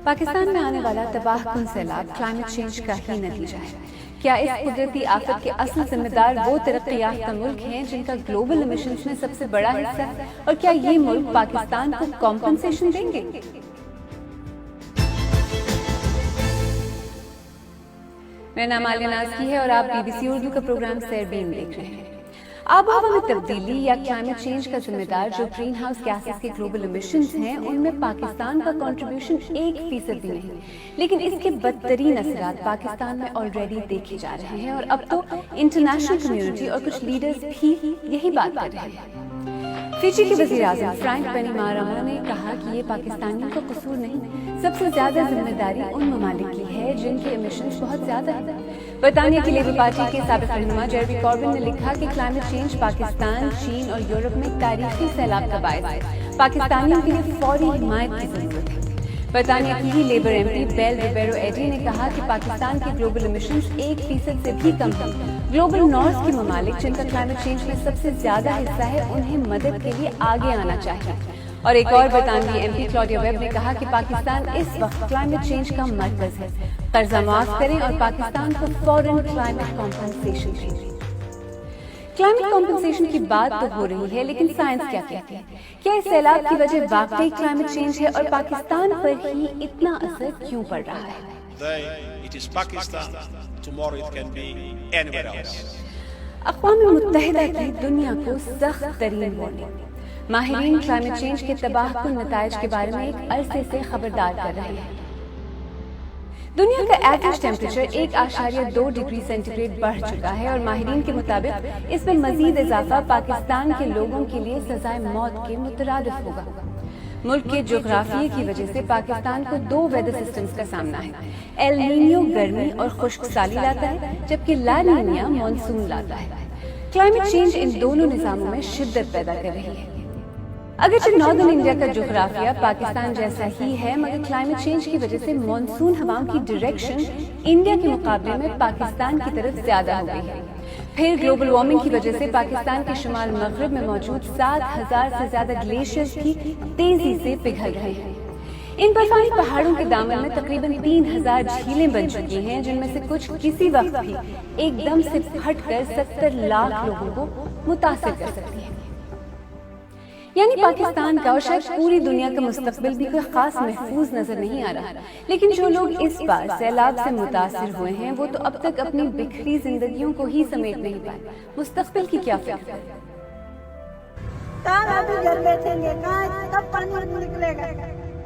پاکستان میں آنے والا تباہ کن سیلاب کلائمیٹ چینج کا ہی نتیجہ ہے۔ کیا اس قدرتی آفت کے اصل ذمہ دار وہ ترقی یافتہ ملک ہیں جن کا گلوبل ایمیشنز میں سب سے بڑا حصہ ہے، اور کیا یہ ملک پاکستان کو کمپنسیشن دیں گے؟ میرا نام عالیہ نازکی ہے اور آپ BBC اردو کا پروگرام سیربین دیکھ رہے ہیں۔ آب و ہوا میں تبدیلی یا کلائمیٹ چینج کا ذمہ دار جو گرین ہاؤس گیسز کے گلوبل ایمیشنز ہیں، ان میں پاکستان کا کنٹریبیوشن 1% بھی نہیں، لیکن اس کے بدترین اثرات پاکستان میں آلریڈی دیکھے جا رہے ہیں، اور اب تو انٹرنیشنل کمیونٹی اور کچھ لیڈرز بھی یہی بات کر رہے ہیں۔ فجی کے وزیر اعظم فرینک بینیمارامہ نے کہا کہ یہ پاکستانیوں کا قصور نہیں، سب سے زیادہ ذمہ داری ان ممالک کی ہے جن کے ایمیشنز بہت زیادہ ہیں۔ برطانیہ کی لیبر پارٹی کے سابق رہنما جیرمی کوربن نے لکھا کہ کلائمیٹ چینج پاکستان، چین اور یورپ میں تاریخی سیلاب کا باعث ہے، پاکستانیوں کے لیے فوری حمایت کی ضرورت ہے۔ برطانیہ کی ہی لیبر ایم پی بیل ریبیرو ایڈی نے کہا کہ پاکستان کے گلوبل ایمیشنز 1% سے بھی کم ہیں۔ گلوبل نارتھ کے ممالک جن کا کلائمیٹ چینج میں سب سے زیادہ حصہ ہے، انہیں مدد کے لیے آگے آنا چاہیے۔ اور ایک اور برطانوی ایم پی کلاڈیا ویب نے کہا کہ پاکستان اس وقت کلائمیٹ چینج کا مرکز ہے، قرضہ معاف کریں اور پاکستان کو فوراً کلائمیٹ کمپنسیشن دیں۔ کلائمیٹ کمپنسیشن کی بات تو ہو رہی ہے، لیکن سائنس کیا کہتی ہے؟ کیا اس سیلاب کی وجہ واقعی کلائمیٹ چینج ہے، اور پاکستان پر ہی اتنا اثر کیوں پڑ رہا ہے؟ اقوام متحدہ کی دنیا کو سخت ترین وارننگ۔ ماہرین کلائمیٹ چینج کے تباہ کن نتائج کے بارے میں ایک عرصے سے خبردار کر رہے ہیں۔ دنیا کا average temperature 1.2 degree centigrade بڑھ چکا ہے، اور ماہرین کے مطابق اس میں مزید اضافہ پاکستان کے لوگوں کے لیے سزائے موت کے مترادف ہوگا۔ ملک کے جغرافیے کی وجہ سے پاکستان کو 2 ویدر سسٹمز کا سامنا ہے۔ ایل نینیو گرمی اور خشک سالی لاتا ہے، جبکہ لا نینیا مانسون لاتا ہے۔ کلائمیٹ چینج ان دونوں نظاموں میں شدت پیدا کر رہی ہے۔ اگرچہ ناردرن انڈیا کا جغرافیہ پاکستان جیسا ہی ہے، مگر کلائمیٹ چینج کی وجہ سے مانسون ہواؤں کی ڈائریکشن انڈیا کے مقابلے میں پاکستان کی طرف زیادہ ہو گئی ہے۔ پھر گلوبل وارمنگ کی وجہ سے پاکستان کے شمال مغرب میں موجود 7000 سے زیادہ گلیشیئرز بھی تیزی سے پگھل رہے ہیں۔ ان برفانی پہاڑوں کے دامن میں تقریباً 3000 جھیلیں بن چکی ہیں، جن میں سے کچھ کسی وقت بھی ایک دم سے پھٹ کر 70 لاکھ لوگوں کو متاثر کر سکتی ہیں۔ یعنی پاکستان کا اور شاید پوری دنیا کا مستقبل بھی کوئی خاص محفوظ نظر نہیں آ رہا، لیکن جو لوگ اس بار سیلاب سے متاثر ہوئے ہیں وہ تو اب تک اپنی بکھری زندگیوں کو ہی سمیٹ نہیں پائے، مستقبل کی کیا فکر ہے؟ کہاں ابھی گھر بیٹھیں گے، کہاں کب پانی نکلے گا؟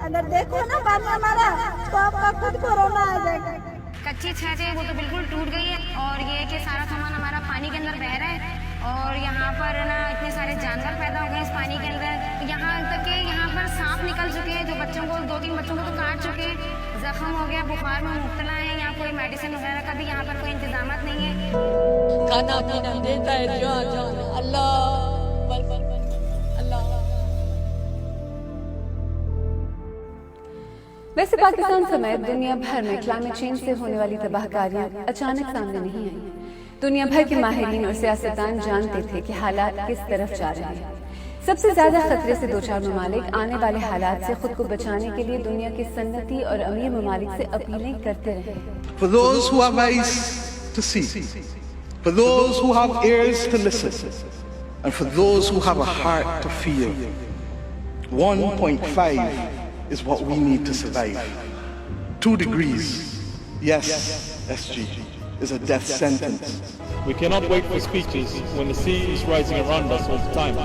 اگر دیکھو نا پانی ہمارا تو آپ کا خود کو رونا آ جائے گا۔ کچی چھت ہے وہ تو بالکل ٹوٹ گئی ہے، اور یہ کہ سارا سامان ہمارا پانی کے اندر بہہ رہا ہے، اور یہاں پر نا اتنے سارے جانور پیدا ہو گئے اس پانی کے اندر، یہاں تک کہ یہاں پر سانپ نکل چکے ہیں جو بچوں کو 2-3 بچوں کو تو کاٹ چکے ہیں، زخم ہو گیا، بخار میں مبتلا ہیں، یہاں کوئی میڈیسن وغیرہ کا بھی یہاں پر کوئی انتظامات نہیں ہے۔ کھانا پینا دیتا ہے جو اللہ اللہ۔ ویسے پاکستان سمیت دنیا بھر میں کلائمیٹ چینج سے ہونے والی تباہ کاریاں اچانک سامنے نہیں آئیں۔ دنیا بھر کے ماہرین اور سیاستدان جانتے تھے کہ حالات کس طرف جا رہے ہیں۔ سب سے زیادہ خطرے سے دوچار ممالک آنے والے حالات سے خود کو بچانے کے لیے دنیا کے صنعتی اور امیر ممالک سے اپیلیں کرتے رہے۔ For those who have eyes to see, for those who have ears to listen, and for those who have a heart to feel, 1.5 is what we need to survive. 2 degrees, yes, SG, is a death sentence. We cannot wait for speeches when the sea is rising around us all the time.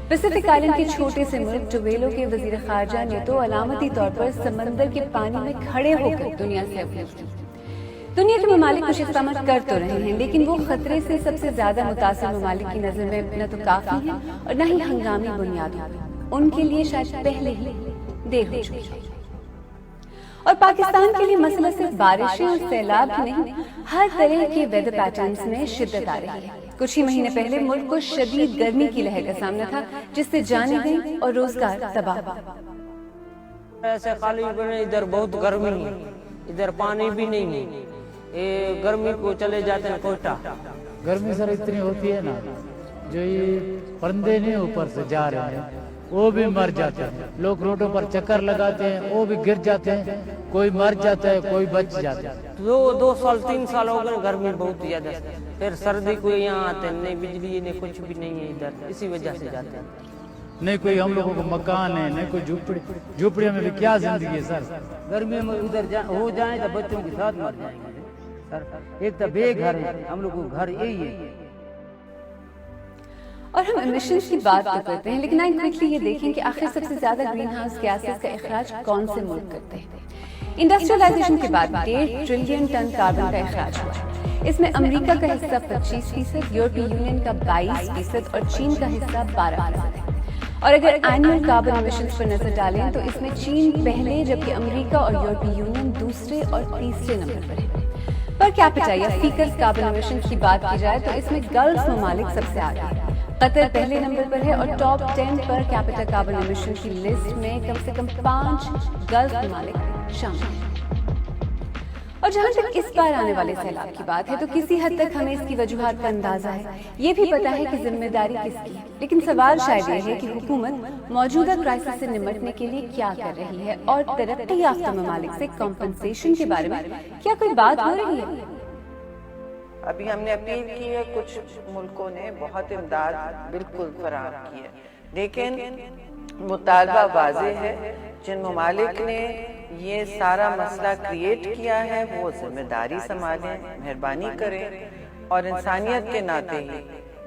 Pacific island کے چھوٹے سے ملک twelve کے وزیر خارجہ نے تو علامتی طور پر سمندر کے پانی میں کھڑے ہو کر دنیا سے اپیل کی۔ دنیا کے ممالک کچھ اقدامات کر تو رہے ہیں، لیکن وہ خطرے سے سب سے زیادہ متاثر ممالک کی نظر میں نہ تو کافی ہیں اور نہ ہی ہنگامی بنیادوں پر، ان کے لیے شاید پہلے ہی دیر ہو چکی ہے۔ اور پاکستان کے لیے مسئلہ صرف بارشیں اور سیلاب ہی نہیں، ہر طرح کے ویدر پیٹرنز میں شدت آ رہی ہے۔ کچھ ہی مہینے پہلے ملک کو شدید گرمی کی لہر کا سامنا تھا، جس سے جانیں گئیں اور روزگار تباہ۔ ایسے خالی بنے ادھر بہت گرمی ہے، ادھر پانی بھی نہیں ہے، گرمی کو چلے جاتے ہیں کوئٹہ۔ گرمی سر اتنی ہوتی ہے نا، جو یہ پرندے نہیں اوپر سے جا رہے ہیں وہ بھی مر جاتے ہیں. لوگ روڈوں پر چکر لگاتے ہیں, وہ بھی گر جاتے ہیں, کوئی مر جاتا ہے, کوئی بچ جاتا ہے. 2-3 سال ہو گئے, گرمی بہت زیادہ. پھر سردی کو یہاں آتے ہیں, نہیں بجلی نہیں کچھ بھی نہیں ہے ادھر, اسی وجہ سے جاتے ہیں. نہیں کوئی ہم لوگوں کو مکان ہے, نہیں کوئی جھوپڑیوں میں بھی کیا زندگی ہے سر. گرمی میں ادھر ہو جائیں تو بچوں کے ساتھ مر جائیں گے سر. ایک تو بے گھر ہے, ہم لوگوں کو گھر یہی ہے. اور ہم ایمیشنز کی بات تو کرتے ہیں, لیکن آئیں کوئکلی یہ دیکھیں کہ آخر سب سے زیادہ گرین ہاؤس گیسز کا اخراج کون سے ملک کرتے ہیں. انڈسٹریلائزیشن کے بعد 1.5 ٹریلین ٹن کاربن کا اخراج ہوا ہے. اس میں امریکہ کا حصہ 25%, یورپی یونین کا 22% اور چین کا حصہ 12% ہے. اور اگر اینول کاربن ایمیشنز پر نظر ڈالیں تو اس میں چین پہلے, جبکہ امریکہ اور یورپی یونین دوسرے اور تیسرے نمبر پر ہے. پر کیپٹا یا فیکس کاربن ایمیشنز کی بات کی جائے تو اس میں گلف ممالک سب سے آگے ہیں. قطر پہلے نمبر پر ہے اور top 10 per capita carbon emission کی لسٹ میں کم سے کم 5 گلف ممالک شامل ہیں. اور جہاں تک اس بار آنے والے سیلاب کی بات ہے تو کسی حد تک ہمیں اس کی وجوہات کا اندازہ ہے. یہ بھی پتہ ہے کہ ذمہ داری کس کی ہے, لیکن سوال شاید یہ ہے کہ حکومت موجودہ کرائسس سے نمٹنے کے لیے کیا کر رہی ہے, اور ترقی یافتہ ممالک سے کمپنسیشن کے بارے میں کیا کوئی بات ہو رہی ہے. ابھی ہم نے اپیل کی ہے, کچھ ملکوں نے بہت امداد بالکل فراہم کی ہے, لیکن مطالبہ واضح ہے. جن ممالک نے یہ سارا مسئلہ کریٹ کیا ہے وہ ذمہ داری سنبھالیں, مہربانی کریں, اور انسانیت کے ناطے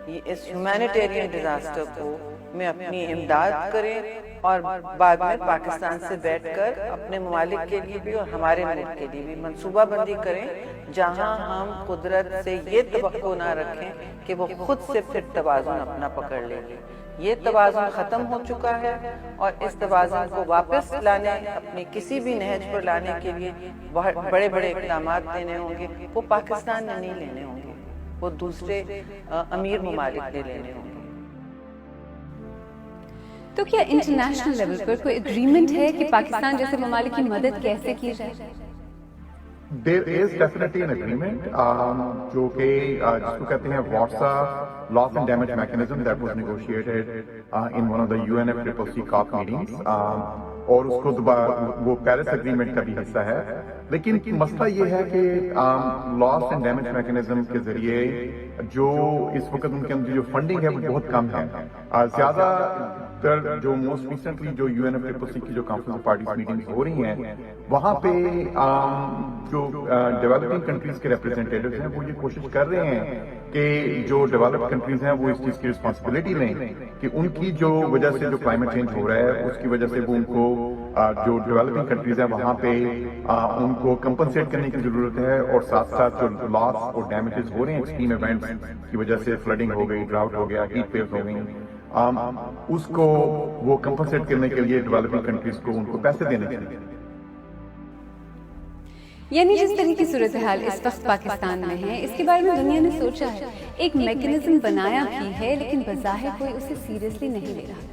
ہی اس ہیومینیٹیرین ڈیزاسٹر کو میں اپنی امداد کریں, اور بعد میں پاکستان سے بیٹھ کر اپنے ممالک کے لیے بھی اور ہمارے ملک کے لیے بھی منصوبہ بندی کریں, جہاں ہم قدرت سے یہ توقع نہ رکھیں کہ وہ خود سے پھر توازن اپنا پکڑ لے گی. یہ توازن ختم ہو چکا ہے, اور اس توازن کو واپس لانے, اپنی کسی بھی نہج پر لانے کے لیے بڑے بڑے اقدامات لینے ہوں گے. وہ پاکستان نے نہیں لینے ہوں گے, وہ دوسرے امیر ممالک نے لینے ہوں گے. تو کیا انٹرنیشنل لیول پر کوئی اگریمنٹ ہے کہ پاکستان جیسے ممالک کی مدد کیسے کی جائے؟ There is definitely an agreement جو کہ جس کو کہتے ہیں WARSA Loss and Damage Mechanism that was negotiated in one of the UNFCCC COP meetings, اور اس کو وہ پیرس اگریمنٹ کا بھی حصہ ہے. لیکن مسئلہ یہ ہے کہ لاس اینڈ ڈیمیج میکنزم کے ذریعے جو اس وقت ان کے اندر جو فنڈنگ ہے وہ بہت کم ہے. زیادہ تر جو موسٹ ریسنٹلی جو UNFCCC کی جو کانفرنس پارٹیز میٹنگز ہو رہی ہیں, وہاں پہ جو ڈیولپنگ کنٹریز کے ریپرزینٹیٹیوز ہیں وہ یہ کوشش کر رہے ہیں کہ جو ڈیولپڈ کنٹریز ہیں وہ اس چیز کی رسپانسبلٹی لیں کہ ان کی جو وجہ سے جو کلائمیٹ چینج ہو رہا ہے اس کی وجہ سے وہ ان کو جو ڈیولپنگ کنٹریز ہیں وہاں پہ ان کو کمپنسیٹ کرنے کی ضرورت ہے, اور ساتھ ساتھ جو لاس اور ڈیمیجز ہو رہے ہیں ایکسٹریم ایونٹس کی وجہ سے, فلڈنگ ہو گئی, ڈراؤٹ ہو گیا, ہیٹ ویوز ہو گئی, اس کو وہ کمپنسیٹ کرنے کے لیے ڈیولپنگ کنٹریز کو ان کو پیسے دینے چاہیے. یعنی جس طرح کی صورتحال اس وقت پاکستان میں ہے, اس کے بارے میں دنیا نے سوچا ہے, ایک میکنزم بنایا بھی ہے, لیکن بظاہر کوئی اسے سیریسلی نہیں لے رہا.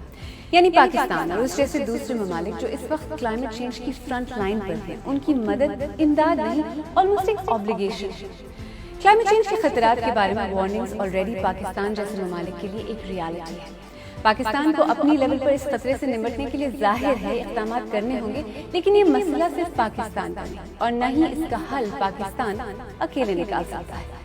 یعنی پاکستان اور اس جیسے دوسرے ممالک جو اس وقت کلائمیٹ چینج کی فرنٹ لائن پر ہیں, ان کی مدد امداد نہیں, آلموسٹ ایک آبلیگیشن. کلائمیٹ چینج کے خطرات کے بارے میں وارننگز آلریڈی پاکستان جیسے ممالک کے لیے ایک ریالٹی ہے. پاکستان کو اپنی لیول پر اس خطرے سے نمٹنے کے لیے ظاہر ہے اقدامات کرنے ہوں گے, لیکن یہ مسئلہ صرف پاکستان کا نہیں, اور نہ ہی اس کا حل پاکستان اکیلے نکال سکتا ہے.